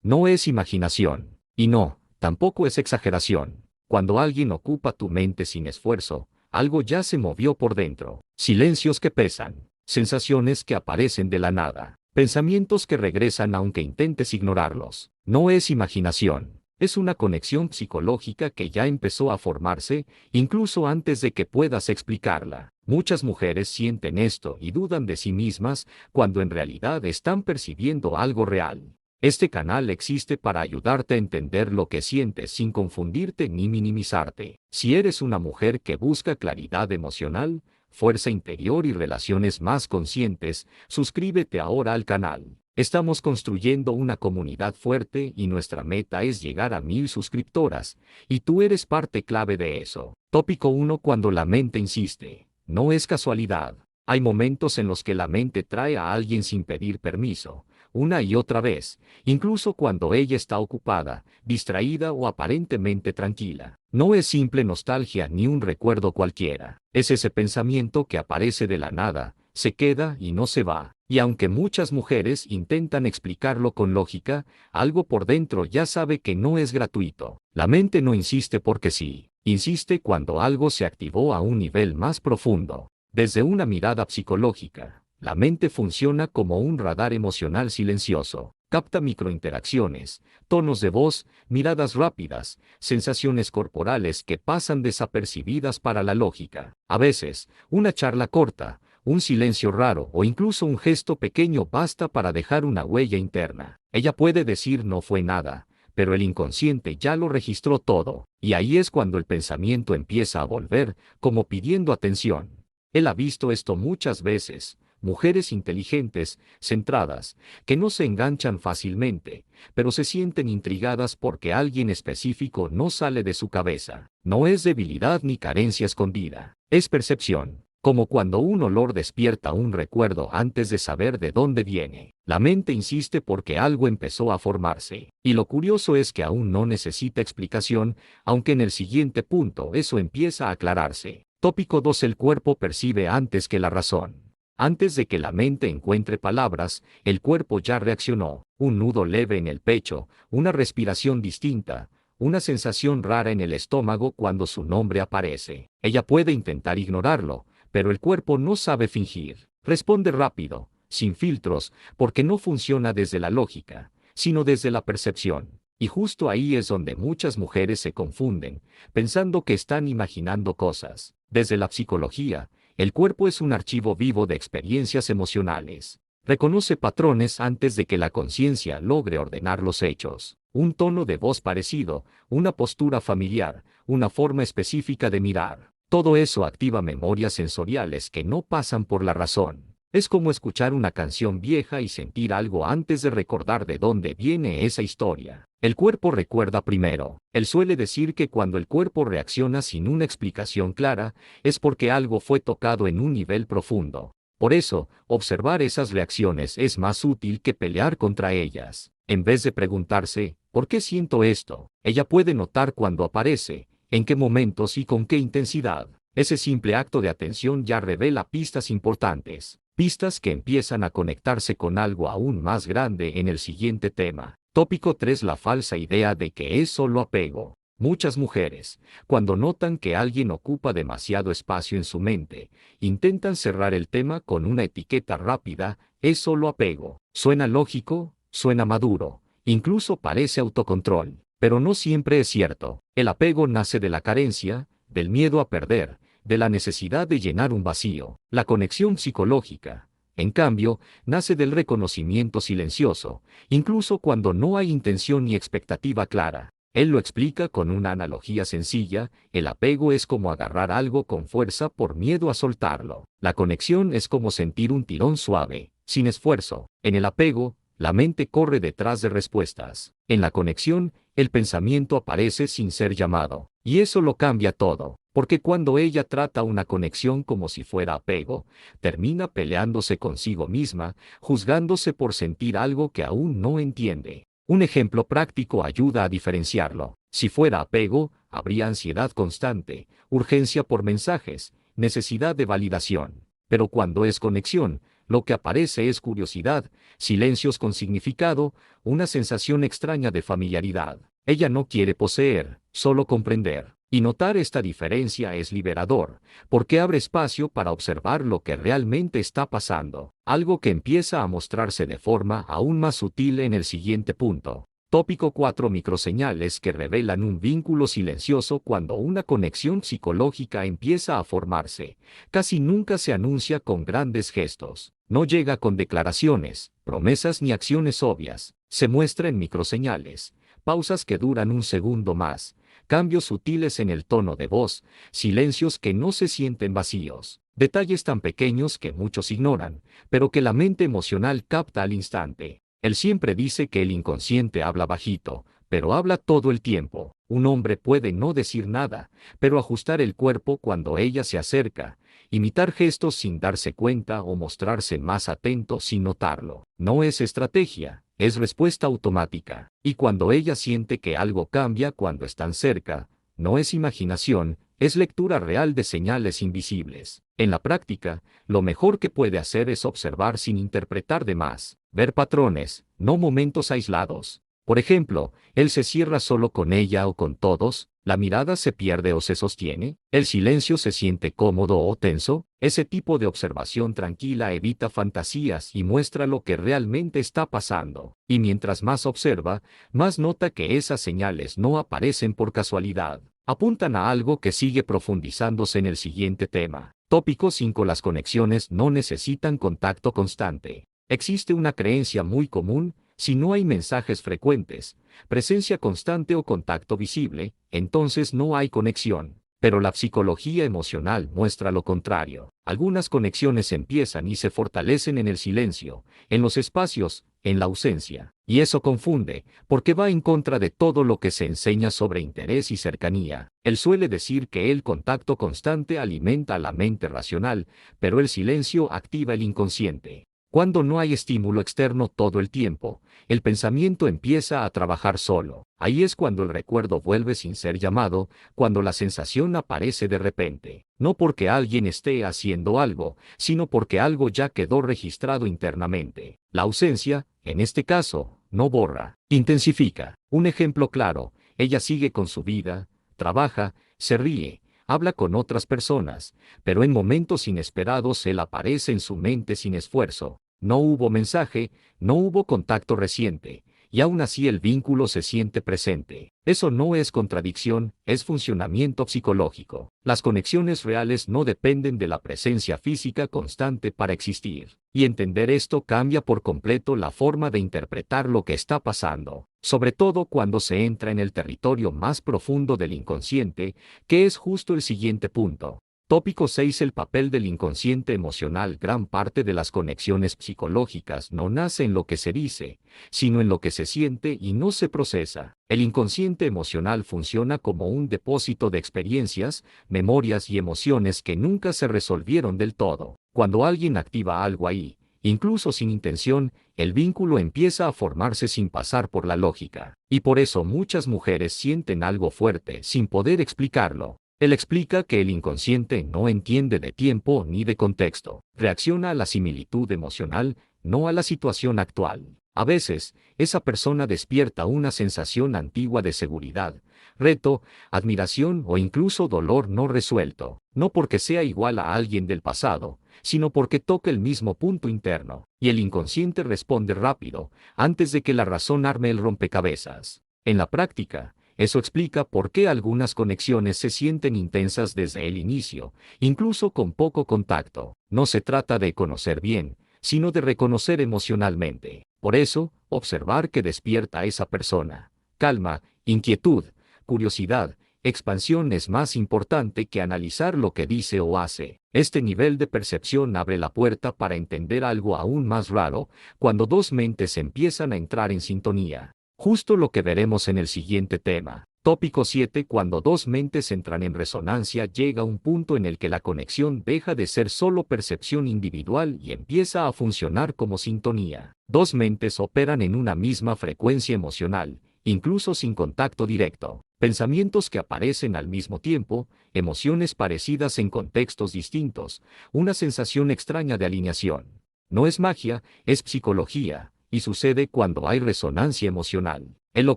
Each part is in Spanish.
No es imaginación. Y no, tampoco es exageración. Cuando alguien ocupa tu mente sin esfuerzo, algo ya se movió por dentro. Silencios que pesan, sensaciones que aparecen de la nada, pensamientos que regresan aunque intentes ignorarlos. No es imaginación. Es una conexión psicológica que ya empezó a formarse, incluso antes de que puedas explicarla. Muchas mujeres sienten esto y dudan de sí mismas, cuando en realidad están percibiendo algo real. Este canal existe para ayudarte a entender lo que sientes sin confundirte ni minimizarte. Si eres una mujer que busca claridad emocional, fuerza interior y relaciones más conscientes, suscríbete ahora al canal. Estamos construyendo una comunidad fuerte y nuestra meta es llegar a 1000 suscriptoras, y tú eres parte clave de eso. Tópico 1. Cuando la mente insiste. No es casualidad. Hay momentos en los que la mente trae a alguien sin pedir permiso, una y otra vez, incluso cuando ella está ocupada, distraída o aparentemente tranquila. No es simple nostalgia ni un recuerdo cualquiera. Es ese pensamiento que aparece de la nada, se queda y no se va. Y aunque muchas mujeres intentan explicarlo con lógica, algo por dentro ya sabe que no es gratuito. La mente no insiste porque sí. Insiste cuando algo se activó a un nivel más profundo. Desde una mirada psicológica, la mente funciona como un radar emocional silencioso. Capta microinteracciones, tonos de voz, miradas rápidas, sensaciones corporales que pasan desapercibidas para la lógica. A veces, una charla corta, un silencio raro o incluso un gesto pequeño basta para dejar una huella interna. Ella puede decir no fue nada, pero el inconsciente ya lo registró todo, y ahí es cuando el pensamiento empieza a volver, como pidiendo atención. Él ha visto esto muchas veces. Mujeres inteligentes, centradas, que no se enganchan fácilmente, pero se sienten intrigadas porque alguien específico no sale de su cabeza. No es debilidad ni carencia escondida, es percepción. Como cuando un olor despierta un recuerdo antes de saber de dónde viene. La mente insiste porque algo empezó a formarse. Y lo curioso es que aún no necesita explicación, aunque en el siguiente punto eso empieza a aclararse. Tópico 2. El cuerpo percibe antes que la razón. Antes de que la mente encuentre palabras, el cuerpo ya reaccionó. Un nudo leve en el pecho, una respiración distinta, una sensación rara en el estómago cuando su nombre aparece. Ella puede intentar ignorarlo, pero el cuerpo no sabe fingir. Responde rápido, sin filtros, porque no funciona desde la lógica, sino desde la percepción. Y justo ahí es donde muchas mujeres se confunden, pensando que están imaginando cosas. Desde la psicología, el cuerpo es un archivo vivo de experiencias emocionales. Reconoce patrones antes de que la conciencia logre ordenar los hechos. Un tono de voz parecido, una postura familiar, una forma específica de mirar. Todo eso activa memorias sensoriales que no pasan por la razón. Es como escuchar una canción vieja y sentir algo antes de recordar de dónde viene esa historia. El cuerpo recuerda primero. Él suele decir que cuando el cuerpo reacciona sin una explicación clara, es porque algo fue tocado en un nivel profundo. Por eso, observar esas reacciones es más útil que pelear contra ellas. En vez de preguntarse, ¿por qué siento esto? Ella puede notar cuándo aparece, en qué momentos y con qué intensidad. Ese simple acto de atención ya revela pistas importantes. Pistas que empiezan a conectarse con algo aún más grande en el siguiente tema. Tópico 3. La falsa idea de que es solo apego. Muchas mujeres, cuando notan que alguien ocupa demasiado espacio en su mente, intentan cerrar el tema con una etiqueta rápida: es solo apego. Suena lógico, suena maduro, incluso parece autocontrol, pero no siempre es cierto. El apego nace de la carencia, del miedo a perder, de la necesidad de llenar un vacío. La conexión psicológica, en cambio, nace del reconocimiento silencioso, incluso cuando no hay intención ni expectativa clara. Él lo explica con una analogía sencilla: el apego es como agarrar algo con fuerza por miedo a soltarlo. La conexión es como sentir un tirón suave, sin esfuerzo. En el apego, la mente corre detrás de respuestas. En la conexión, el pensamiento aparece sin ser llamado. Y eso lo cambia todo, porque cuando ella trata una conexión como si fuera apego, termina peleándose consigo misma, juzgándose por sentir algo que aún no entiende. Un ejemplo práctico ayuda a diferenciarlo. Si fuera apego, habría ansiedad constante, urgencia por mensajes, necesidad de validación. Pero cuando es conexión, Lo que aparece es curiosidad, silencios con significado, una sensación extraña de familiaridad. Ella no quiere poseer, solo comprender. Y notar esta diferencia es liberador, porque abre espacio para observar lo que realmente está pasando, algo que empieza a mostrarse de forma aún más sutil en el siguiente punto. Tópico 4. Microseñales que revelan un vínculo silencioso cuando una conexión psicológica empieza a formarse. Casi nunca se anuncia con grandes gestos. No llega con declaraciones, promesas ni acciones obvias. Se muestra en microseñales, pausas que duran un segundo más, cambios sutiles en el tono de voz, silencios que no se sienten vacíos, detalles tan pequeños que muchos ignoran, pero que la mente emocional capta al instante. Él siempre dice que el inconsciente habla bajito, pero habla todo el tiempo. Un hombre puede no decir nada, pero ajustar el cuerpo cuando ella se acerca, imitar gestos sin darse cuenta o mostrarse más atento sin notarlo. No es estrategia, es respuesta automática. Y cuando ella siente que algo cambia cuando están cerca, no es imaginación, es lectura real de señales invisibles. En la práctica, lo mejor que puede hacer es observar sin interpretar de más, ver patrones, no momentos aislados. Por ejemplo, él se cierra solo con ella o con todos, la mirada se pierde o se sostiene, el silencio se siente cómodo o tenso. Ese tipo de observación tranquila evita fantasías y muestra lo que realmente está pasando. Y mientras más observa, más nota que esas señales no aparecen por casualidad. Apuntan a algo que sigue profundizándose en el siguiente tema. Tópico 5. Las conexiones no necesitan contacto constante. Existe una creencia muy común: si no hay mensajes frecuentes, presencia constante o contacto visible, entonces no hay conexión. Pero la psicología emocional muestra lo contrario. Algunas conexiones empiezan y se fortalecen en el silencio, en los espacios, en la ausencia. Y eso confunde, porque va en contra de todo lo que se enseña sobre interés y cercanía. Él suele decir que el contacto constante alimenta la mente racional, pero el silencio activa el inconsciente. Cuando no hay estímulo externo todo el tiempo, el pensamiento empieza a trabajar solo. Ahí es cuando el recuerdo vuelve sin ser llamado, cuando la sensación aparece de repente. No porque alguien esté haciendo algo, sino porque algo ya quedó registrado internamente. La ausencia, en este caso, no borra, intensifica. Un ejemplo claro: ella sigue con su vida, trabaja, se ríe, habla con otras personas, pero en momentos inesperados él aparece en su mente sin esfuerzo. No hubo mensaje, no hubo contacto reciente, y aún así el vínculo se siente presente. Eso no es contradicción, es funcionamiento psicológico. Las conexiones reales no dependen de la presencia física constante para existir. Y entender esto cambia por completo la forma de interpretar lo que está pasando, sobre todo cuando se entra en el territorio más profundo del inconsciente, que es justo el siguiente punto. Tópico 6. El papel del inconsciente emocional. Gran parte de las conexiones psicológicas no nace en lo que se dice, sino en lo que se siente y no se procesa. El inconsciente emocional funciona como un depósito de experiencias, memorias y emociones que nunca se resolvieron del todo. Cuando alguien activa algo ahí, incluso sin intención, el vínculo empieza a formarse sin pasar por la lógica. Y por eso muchas mujeres sienten algo fuerte sin poder explicarlo. Él explica que el inconsciente no entiende de tiempo ni de contexto. Reacciona a la similitud emocional, no a la situación actual. A veces, esa persona despierta una sensación antigua de seguridad, reto, admiración o incluso dolor no resuelto, no porque sea igual a alguien del pasado, sino porque toca el mismo punto interno, y el inconsciente responde rápido, antes de que la razón arme el rompecabezas. En la práctica, eso explica por qué algunas conexiones se sienten intensas desde el inicio, incluso con poco contacto. No se trata de conocer bien, sino de reconocer emocionalmente. Por eso, observar qué despierta a esa persona: calma, inquietud, curiosidad, expansión es más importante que analizar lo que dice o hace. Este nivel de percepción abre la puerta para entender algo aún más raro, cuando dos mentes empiezan a entrar en sintonía. Justo lo que veremos en el siguiente tema. Tópico 7. Cuando dos mentes entran en resonancia, llega un punto en el que la conexión deja de ser solo percepción individual y empieza a funcionar como sintonía. Dos mentes operan en una misma frecuencia emocional, incluso sin contacto directo. Pensamientos que aparecen al mismo tiempo, emociones parecidas en contextos distintos, una sensación extraña de alineación. No es magia, es psicología, y sucede cuando hay resonancia emocional. Él lo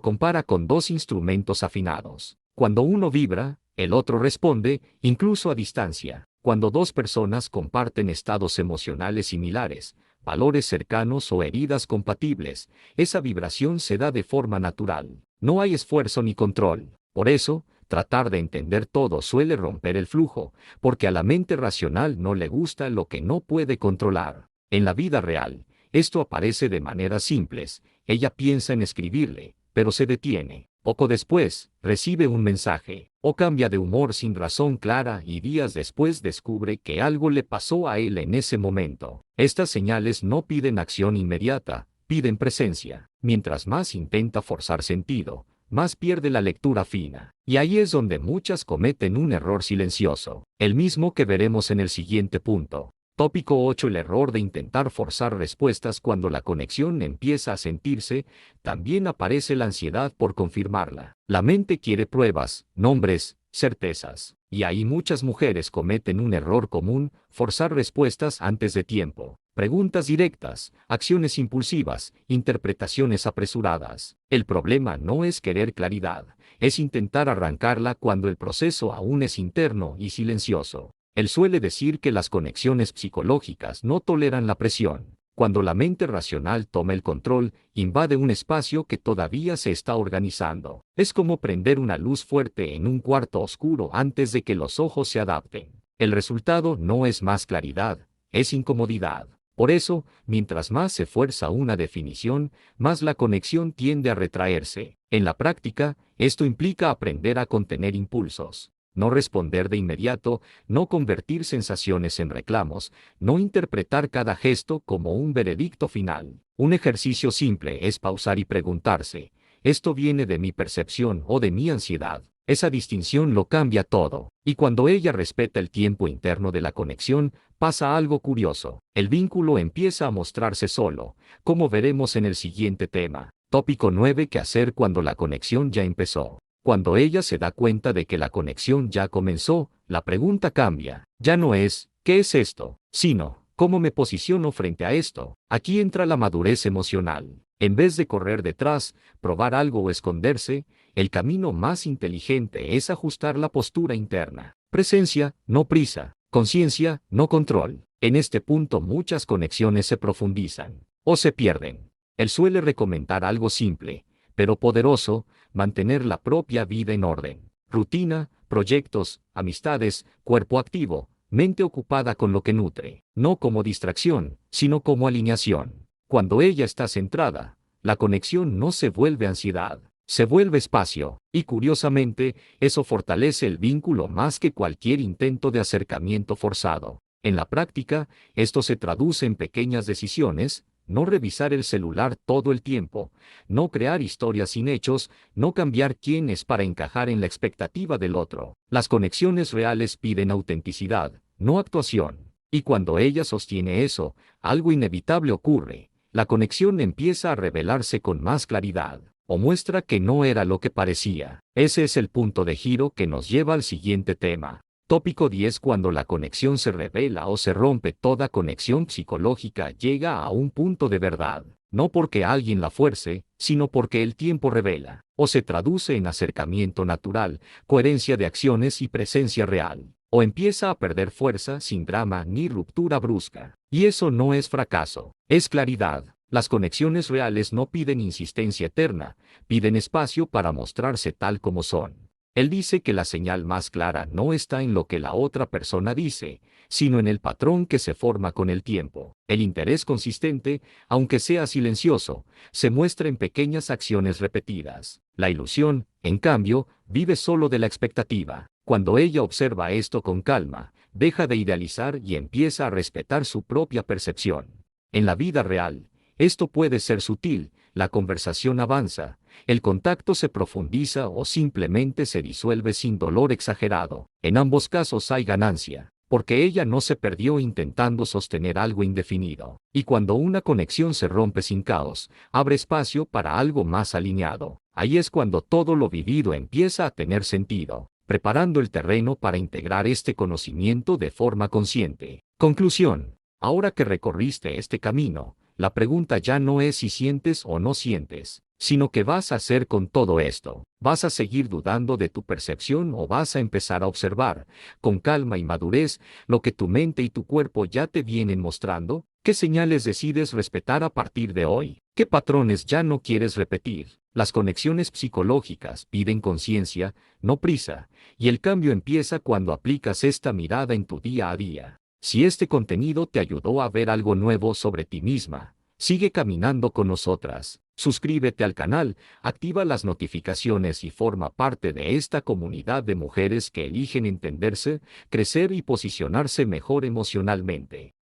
compara con dos instrumentos afinados. Cuando uno vibra, el otro responde, incluso a distancia. Cuando dos personas comparten estados emocionales similares, valores cercanos o heridas compatibles, esa vibración se da de forma natural. No hay esfuerzo ni control. Por eso, tratar de entender todo suele romper el flujo, porque a la mente racional no le gusta lo que no puede controlar. En la vida real, esto aparece de maneras simples. Ella piensa en escribirle, pero se detiene. Poco después, recibe un mensaje, o cambia de humor sin razón clara y días después descubre que algo le pasó a él en ese momento. Estas señales no piden acción inmediata, piden presencia. Mientras más intenta forzar sentido, más pierde la lectura fina. Y ahí es donde muchas cometen un error silencioso, el mismo que veremos en el siguiente punto. Tópico 8. El error de intentar forzar respuestas cuando la conexión empieza a sentirse, también aparece la ansiedad por confirmarla. La mente quiere pruebas, nombres, certezas. Y ahí muchas mujeres cometen un error común, forzar respuestas antes de tiempo. Preguntas directas, acciones impulsivas, interpretaciones apresuradas. El problema no es querer claridad, es intentar arrancarla cuando el proceso aún es interno y silencioso. Él suele decir que las conexiones psicológicas no toleran la presión. Cuando la mente racional toma el control, invade un espacio que todavía se está organizando. Es como prender una luz fuerte en un cuarto oscuro antes de que los ojos se adapten. El resultado no es más claridad, es incomodidad. Por eso, mientras más se fuerza una definición, más la conexión tiende a retraerse. En la práctica, esto implica aprender a contener impulsos. No responder de inmediato, no convertir sensaciones en reclamos, no interpretar cada gesto como un veredicto final. Un ejercicio simple es pausar y preguntarse, ¿esto viene de mi percepción o de mi ansiedad? Esa distinción lo cambia todo. Y cuando ella respeta el tiempo interno de la conexión, pasa algo curioso. El vínculo empieza a mostrarse solo, como veremos en el siguiente tema. Tópico 9. ¿Qué hacer cuando la conexión ya empezó? Cuando ella se da cuenta de que la conexión ya comenzó, la pregunta cambia. Ya no es, ¿qué es esto?, sino, ¿cómo me posiciono frente a esto? Aquí entra la madurez emocional. En vez de correr detrás, probar algo o esconderse, el camino más inteligente es ajustar la postura interna. Presencia, no prisa. Conciencia, no control. En este punto muchas conexiones se profundizan, o se pierden. Él suele recomendar algo simple, pero poderoso: mantener la propia vida en orden. Rutina, proyectos, amistades, cuerpo activo, mente ocupada con lo que nutre. No como distracción, sino como alineación. Cuando ella está centrada, la conexión no se vuelve ansiedad, se vuelve espacio. Y curiosamente, eso fortalece el vínculo más que cualquier intento de acercamiento forzado. En la práctica, esto se traduce en pequeñas decisiones: no revisar el celular todo el tiempo, no crear historias sin hechos, no cambiar quién es para encajar en la expectativa del otro. Las conexiones reales piden autenticidad, no actuación. Y cuando ella sostiene eso, algo inevitable ocurre. La conexión empieza a revelarse con más claridad, o muestra que no era lo que parecía. Ese es el punto de giro que nos lleva al siguiente tema. Tópico 10. Cuando la conexión se revela o se rompe. Toda conexión psicológica llega a un punto de verdad, no porque alguien la fuerce, sino porque el tiempo revela, o se traduce en acercamiento natural, coherencia de acciones y presencia real, o empieza a perder fuerza sin drama ni ruptura brusca. Y eso no es fracaso, es claridad. Las conexiones reales no piden insistencia eterna, piden espacio para mostrarse tal como son. Él dice que la señal más clara no está en lo que la otra persona dice, sino en el patrón que se forma con el tiempo. El interés consistente, aunque sea silencioso, se muestra en pequeñas acciones repetidas. La ilusión, en cambio, vive solo de la expectativa. Cuando ella observa esto con calma, deja de idealizar y empieza a respetar su propia percepción. En la vida real, esto puede ser sutil: la conversación avanza, el contacto se profundiza o simplemente se disuelve sin dolor exagerado. En ambos casos hay ganancia, porque ella no se perdió intentando sostener algo indefinido. Y cuando una conexión se rompe sin caos, abre espacio para algo más alineado. Ahí es cuando todo lo vivido empieza a tener sentido, preparando el terreno para integrar este conocimiento de forma consciente. Conclusión. Ahora que recorriste este camino, la pregunta ya no es si sientes o no sientes, sino qué vas a hacer con todo esto. ¿Vas a seguir dudando de tu percepción o vas a empezar a observar, con calma y madurez, lo que tu mente y tu cuerpo ya te vienen mostrando? ¿Qué señales decides respetar a partir de hoy? ¿Qué patrones ya no quieres repetir? Las conexiones psicológicas piden conciencia, no prisa, y el cambio empieza cuando aplicas esta mirada en tu día a día. Si este contenido te ayudó a ver algo nuevo sobre ti misma, sigue caminando con nosotras. Suscríbete al canal, activa las notificaciones y forma parte de esta comunidad de mujeres que eligen entenderse, crecer y posicionarse mejor emocionalmente.